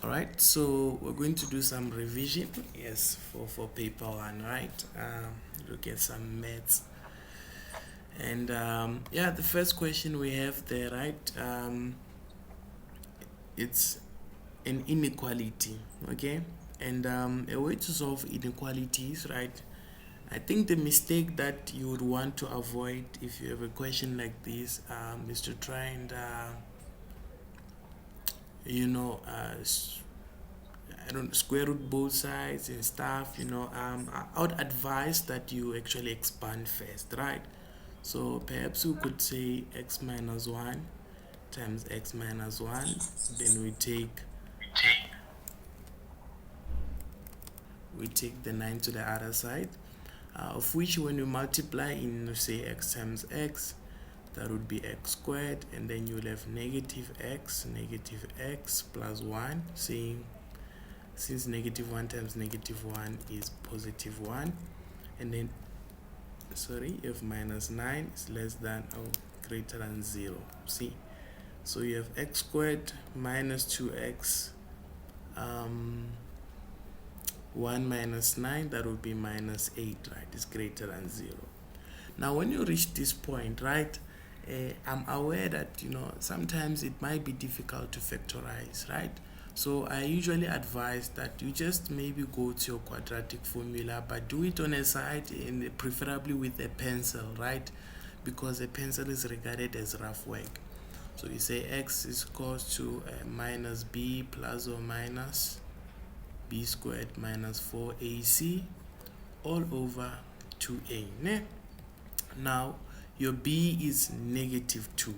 All right, so we're going to do some revision, yes, for paper one, right? Look at some maths. And yeah, the first question we have there, right? It's an inequality, okay? And a way to solve inequalities, right? I think the mistake that you would want to avoid if you have a question like this is to try and, you know, I don't square root both sides and stuff. I would advise that you actually expand first, right? So perhaps we could say x minus 1 times x minus 1. Then we take the 9 to the other side, of which when you multiply in, say, x times x, that would be x squared, and then you'll have negative x plus 1, saying since negative 1 times negative 1 is positive 1, and then you have minus 9 is less than or greater than 0. See, so you have x squared minus 2x, 1 minus 9, that would be minus 8, right? Is greater than 0. Now when you reach this point, right, I'm aware that sometimes it might be difficult to factorize, right? So I usually advise that you just maybe go to your quadratic formula, but do it on a side and preferably with a pencil, right? Because a pencil is regarded as rough work. So you say x is equals to minus b plus or minus b squared minus 4ac all over 2a. Now your b is negative 2,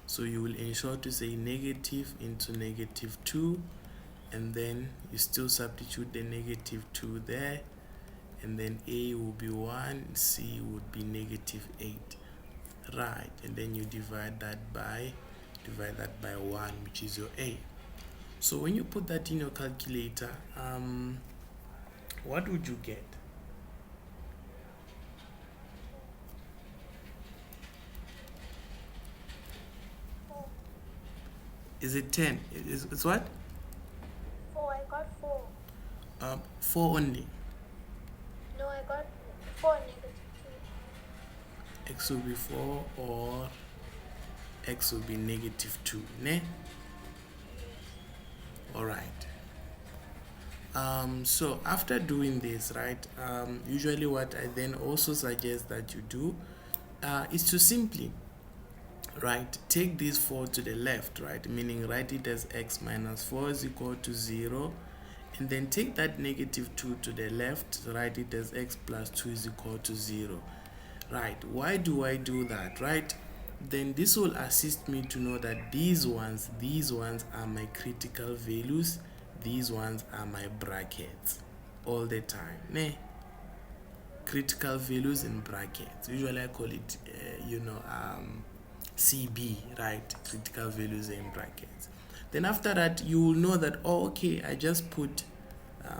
so you will ensure to say negative into negative 2, and then you still substitute the negative 2 there, and then a will be 1, c would be negative 8, right? And then you divide that by 1, which is your a. So when you put that in your calculator, what would you get? Is it 10? It's what? 4. I got 4. 4 only. No, I got 4 negative 2. X will be 4 or x will be negative 2, ne? Alright. So after doing this, right, usually what I then also suggest that you do is to simply, right, take this 4 to the left, right, meaning write it as x minus 4 is equal to 0, and then take that negative 2 to the left, write it as x plus 2 is equal to 0. Right, why do I do that, right? Then this will assist me to know that these ones are my critical values, these ones are my brackets all the time, ne? Critical values in brackets, usually I call it CB, right? Critical values in brackets. Then after that, you will know that, oh, okay, I just put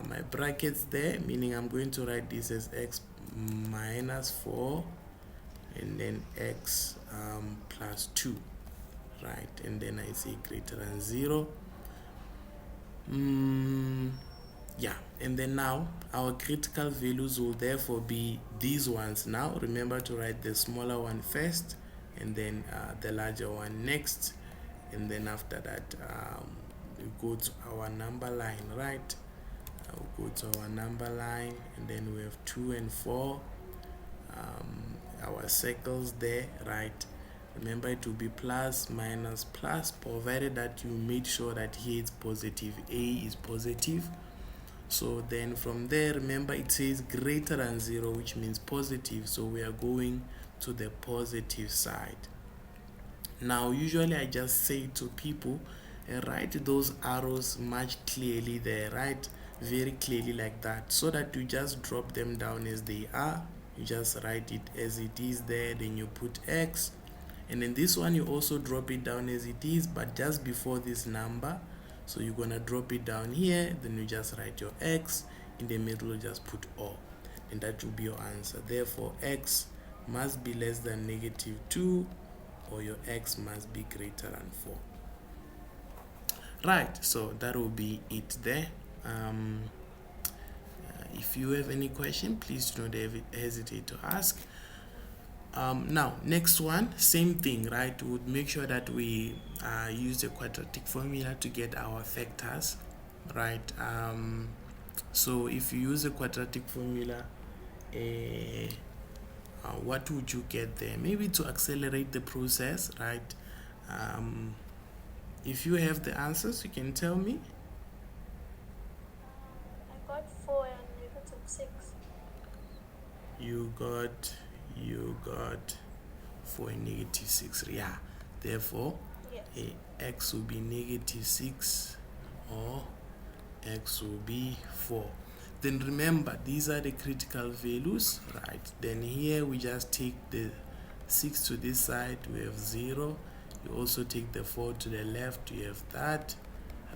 my brackets there, meaning I'm going to write this as x minus 4 and then x plus 2, right? And then I say greater than 0. Yeah, and then now our critical values will therefore be these ones. Now remember to write the smaller one first, and then the larger one next, and then after that we go to our number line, right? We'll go to our number line, and then we have 2 and 4, our circles there, right? Remember it will be plus, minus, plus, provided that you made sure that here it's positive, a is positive. So then from there, remember it says greater than 0, which means positive, so we are going to the positive side. Now usually I just say to people, write those arrows much clearly there, right? Very clearly like that, so that you just drop them down as they are. You just write it as it is there, then you put x, and then this one you also drop it down as it is, but just before this number. So you're gonna drop it down here, then you just write your x, in the middle you just put O, and that will be your answer. Therefore x must be less than negative 2, or your x must be greater than 4. Right, so that will be it there. If you have any question, please do not hesitate to ask. Now, next one, same thing, right? We would make sure that we use the quadratic formula to get our factors, right? So if you use the quadratic formula, what would you get there? Maybe to accelerate the process, right? If you have the answers, you can tell me. I got 4 and negative 6. You got 4 and negative 6. Yeah. Therefore, Yes. X will be negative 6 or X will be 4. Then remember, these are the critical values, right? Then here we just take the 6 to this side, we have 0. You also take the 4 to the left, you have that,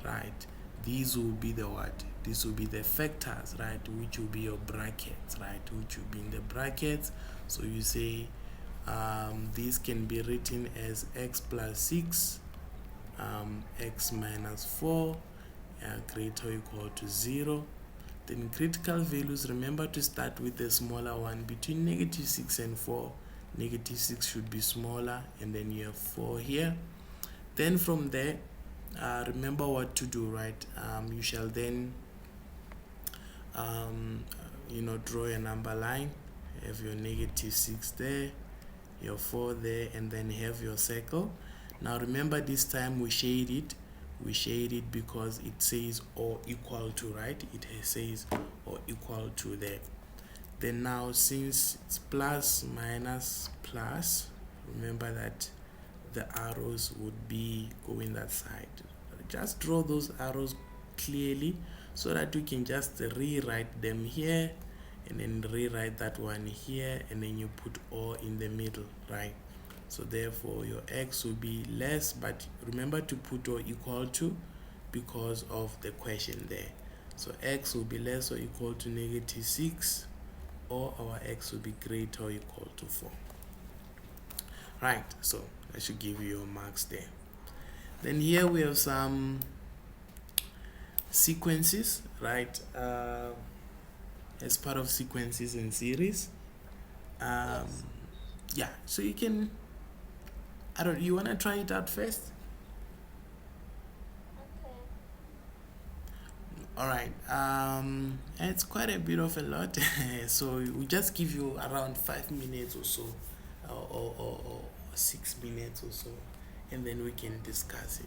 right? These will be the what? These will be the factors, right? Which will be your brackets, right? Which will be in the brackets. So you say this can be written as x plus 6, x minus 4, greater or equal to 0. Then critical values, remember to start with the smaller one. Between negative 6 and 4, negative 6 should be smaller, and then you have 4 here. Then from there, remember what to do, right? You shall then draw a number line, have your negative 6 there, your 4 there, and then have your circle. Now remember, this time we shade it because it says or equal to, right? It says or equal to there. Then now, since it's plus minus plus, remember that the arrows would be going that side. Just draw those arrows clearly so that you can just rewrite them here and then rewrite that one here, and then you put or in the middle, right? So therefore your x will be less, but remember to put or equal to because of the question there. So x will be less or equal to negative 6, or our x will be greater or equal to 4. Right, so I should give you your marks there. Then here we have some sequences, right? As part of sequences and series. Yeah, so you can, you want to try it out first? Okay. All right. It's quite a bit of a lot. So we just give you around 5 minutes or so, or 6 minutes or so, and then we can discuss it.